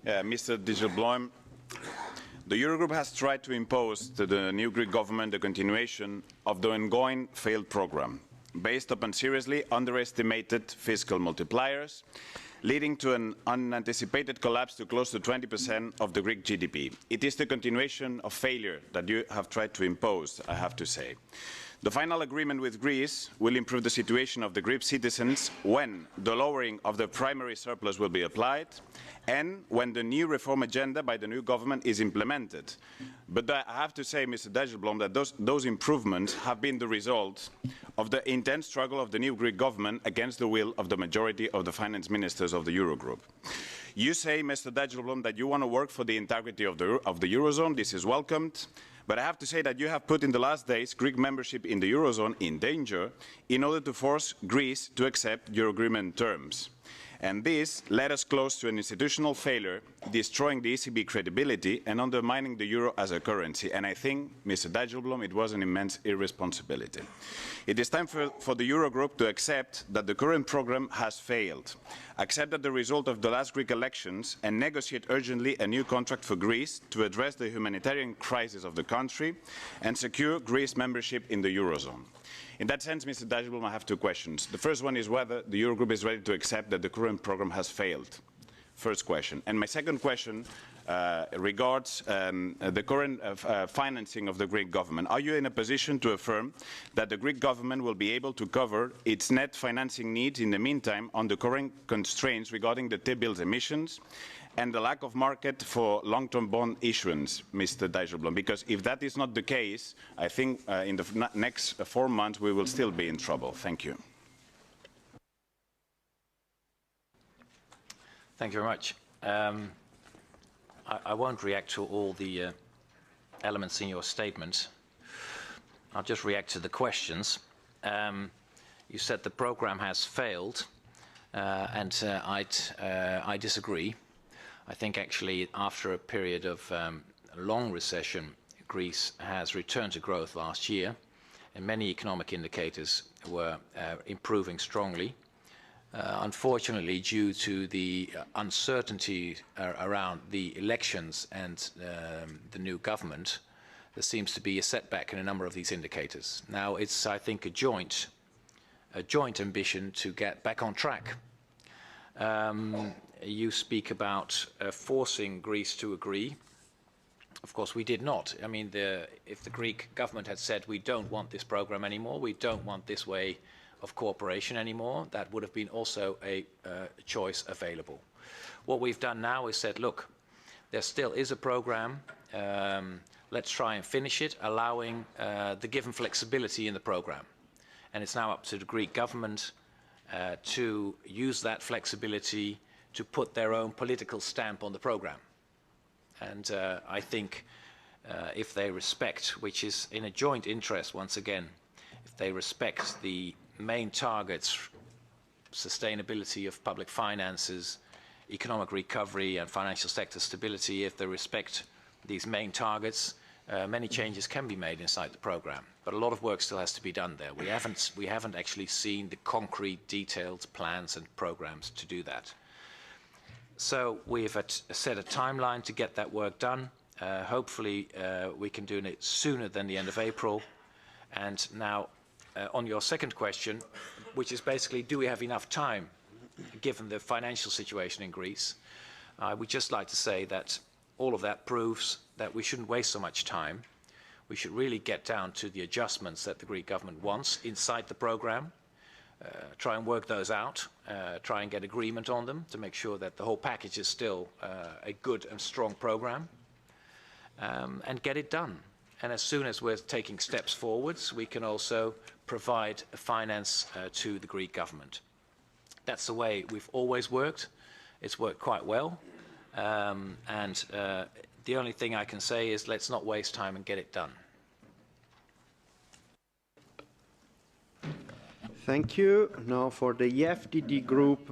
Mr. Dijsselbloem, the Eurogroup has tried to impose to the new Greek government the continuation of the ongoing failed program, based upon seriously underestimated fiscal multipliers, leading to an unanticipated collapse to close to 20% of the Greek GDP. It is the continuation of failure that you have tried to impose, I have to say. The final agreement with Greece will improve the situation of the Greek citizens when the lowering of the primary surplus will be applied and when the new reform agenda by the new government is implemented. But I have to say, Mr. Dijsselbloem, that those improvements have been the result of the intense struggle of the new Greek government against the will of the majority of the finance ministers of the Eurogroup. You say, Mr. Dijsselbloem, that you want to work for the integrity of the Eurozone. This is welcomed. But I have to say that you have put in the last days Greek membership in the Eurozone in danger in order to force Greece to accept your agreement terms. And this led us close to an institutional failure, destroying the ECB credibility and undermining the euro as a currency. And I think, Mr. Dijsselbloem, it was an immense irresponsibility. It is time for the Eurogroup to accept that the current program has failed, accept that the result of the last Greek elections, and negotiate urgently a new contract for Greece to address the humanitarian crisis of the country and secure Greece's membership in the Eurozone. In that sense, Mr. Dijsselbloem, I have two questions. The first one is whether the Eurogroup is ready to accept that the current program has failed. First question. And my second question regards the current financing of the Greek government. Are you in a position to affirm that the Greek government will be able to cover its net financing needs in the meantime on the current constraints regarding the T-bills emissions and the lack of market for long-term bond issuance, Mr. Dijsselbloem? Because if that is not the case, I think in the next 4 months we will still be in trouble. Thank you. Thank you very much. I won't react to all the elements in your statement. I'll just react to the questions. You said the program has failed, and I disagree. I think actually after a period of long recession, Greece has returned to growth last year, and many economic indicators were improving strongly. Unfortunately, due to the uncertainty around the elections and the new government, there seems to be a setback in a number of these indicators. Now, it's, I think, a joint ambition to get back on track. You speak about forcing Greece to agree. Of course, we did not. I mean, if the Greek government had said, we don't want this program anymore, we don't want this way of cooperation anymore, that would have been also a choice available. What we've done now is said, look, there still is a program. Let's try and finish it, allowing the given flexibility in the program. And it's now up to the Greek government to use that flexibility to put their own political stamp on the program. And I think if they respect, which is in a joint interest once again, if they respect the main targets, sustainability of public finances, economic recovery and financial sector stability, if they respect these main targets, many changes can be made inside the program. But a lot of work still has to be done there. We haven't actually seen the concrete, detailed plans and programs to do that. So we've set a timeline to get that work done. Hopefully we can do it sooner than the end of April. And now on your second question, which is basically, do we have enough time given the financial situation in Greece? I would just like to say that all of that proves that we shouldn't waste so much time. We should really get down to the adjustments that the Greek government wants inside the program, try and work those out, try and get agreement on them to make sure that the whole package is still a good and strong program, and get it done. And as soon as we're taking steps forwards, we can also provide finance to the Greek government. That's the way we've always worked. It's worked quite well. And the only thing I can say is let's not waste time and get it done. Thank you. Now for the EFDD group,